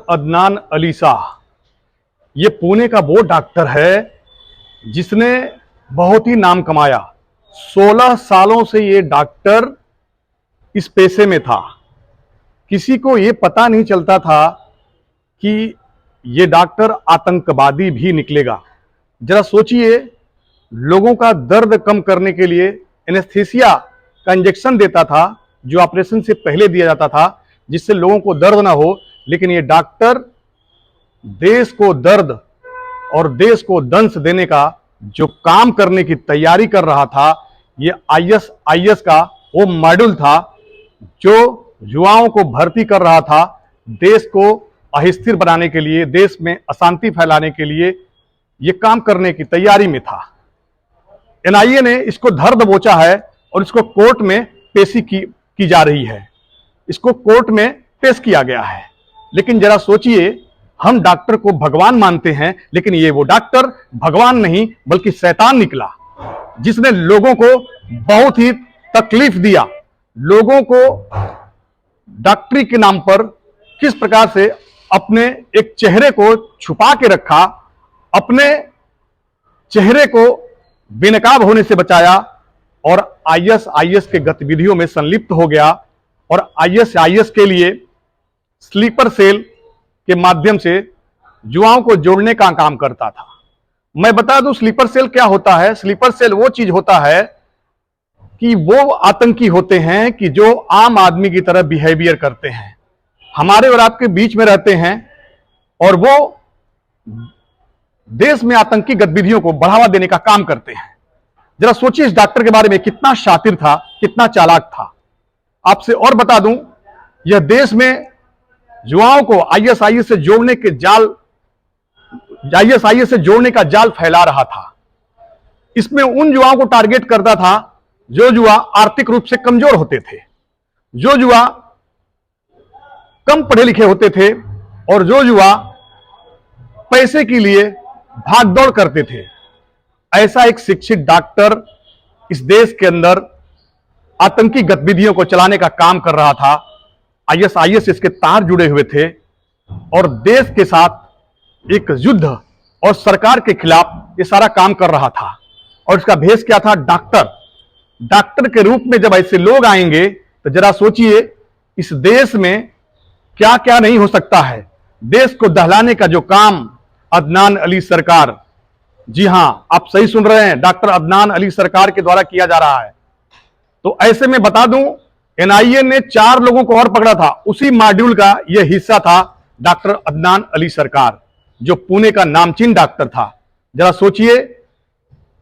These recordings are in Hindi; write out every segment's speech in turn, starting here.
अदनान अली शाह ये पुणे का वो डॉक्टर है जिसने बहुत ही नाम कमाया। 16 सालों से ये डॉक्टर इस पेशे में था। किसी को ये पता नहीं चलता था कि ये डॉक्टर आतंकवादी भी निकलेगा। जरा सोचिए, लोगों का दर्द कम करने के लिए एनेस्थीसिया का इंजेक्शन देता था जो ऑपरेशन से पहले दिया जाता था, जिससे लोगों को दर्द ना हो। लेकिन ये डॉक्टर देश को दर्द और देश को दंश देने का जो काम करने की तैयारी कर रहा था, ये आईएस का वो मॉड्यूल था जो युवाओं को भर्ती कर रहा था देश को अस्थिर बनाने के लिए, देश में अशांति फैलाने के लिए ये काम करने की तैयारी में था। एनआईए ने इसको धर दबोचा है और इसको कोर्ट में पेशी की जा रही है। इसको कोर्ट में पेश किया गया है। लेकिन जरा सोचिए, हम डॉक्टर को भगवान मानते हैं, लेकिन ये वो डॉक्टर भगवान नहीं बल्कि शैतान निकला, जिसने लोगों को बहुत ही तकलीफ दिया। लोगों को डॉक्टरी के नाम पर किस प्रकार से अपने एक चेहरे को छुपा के रखा, अपने चेहरे को बेनकाब होने से बचाया और आईएस के गतिविधियों में संलिप्त हो गया और आईएस के लिए स्लीपर सेल के माध्यम से युवाओं को जोड़ने का काम करता था। मैं बता दूं, स्लीपर सेल क्या होता है। स्लीपर सेल वो चीज होता है कि वो आतंकी होते हैं कि जो आम आदमी की तरह बिहेवियर करते हैं, हमारे और आपके बीच में रहते हैं और वो देश में आतंकी गतिविधियों को बढ़ावा देने का काम करते हैं। जरा सोचिए इस डॉक्टर के बारे में, कितना शातिर था, कितना चालाक था। आपसे और बता दूं, यह देश में युवाओं को आईएस से जोड़ने का जाल फैला रहा था। इसमें उन युवाओं को टारगेट करता था जो युवा आर्थिक रूप से कमजोर होते थे, जो युवा कम पढ़े लिखे होते थे और जो युवा पैसे के लिए भागदौड़ करते थे। ऐसा एक शिक्षित डॉक्टर इस देश के अंदर आतंकी गतिविधियों को चलाने का काम कर रहा था। आईएस इसके तार जुड़े हुए थे और देश के साथ एक युद्ध और सरकार के खिलाफ ये सारा काम कर रहा था। और इसका भेष क्या था? डॉक्टर के रूप में जब ऐसे लोग आएंगे तो जरा सोचिए इस देश में क्या क्या नहीं हो सकता है। देश को दहलाने का जो काम अदनान अली सरकार, जी हां आप सही सुन रहे हैं, डॉक्टर अदनान अली सरकार के द्वारा किया जा रहा है। तो ऐसे में बता दूं, एनआईए ने 4 लोगों को और पकड़ा था। उसी मॉड्यूल का यह हिस्सा था डॉक्टर अदनान अली सरकार, जो पुणे का नामचीन डॉक्टर था। जरा सोचिए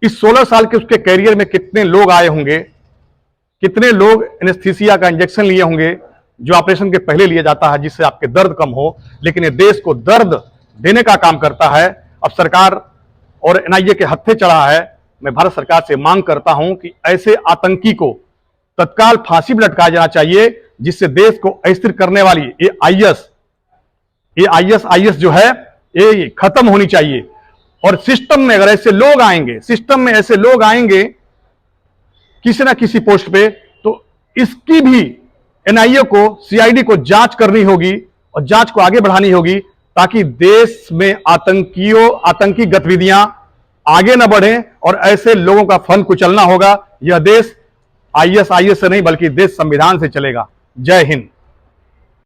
इस 16 साल के उसके कैरियर में कितने लोग आए होंगे, कितने लोग एनेस्थीसिया का इंजेक्शन लिए होंगे जो ऑपरेशन के पहले लिया जाता है जिससे आपके दर्द कम हो। लेकिन ये देश को दर्द देने का काम करता है। अब सरकार और एनआईए के हत्थे चढ़ा है। मैं भारत सरकार से मांग करता हूं कि ऐसे आतंकी को तत्काल फांसी पर लटकाया जाना चाहिए, जिससे देश को अस्थिर करने वाली ये आईएस जो है ये खत्म होनी चाहिए। और सिस्टम में अगर ऐसे लोग आएंगे, सिस्टम में ऐसे लोग आएंगे किसी ना किसी पोस्ट पे, तो इसकी भी एनआईए को, सीआईडी को जांच करनी होगी और जांच को आगे बढ़ानी होगी, ताकि देश में आतंकी गतिविधियां आगे न बढ़ें और ऐसे लोगों का फन कुचलना होगा। यह देश आईएस से नहीं बल्कि देश संविधान से चलेगा। जय हिंद।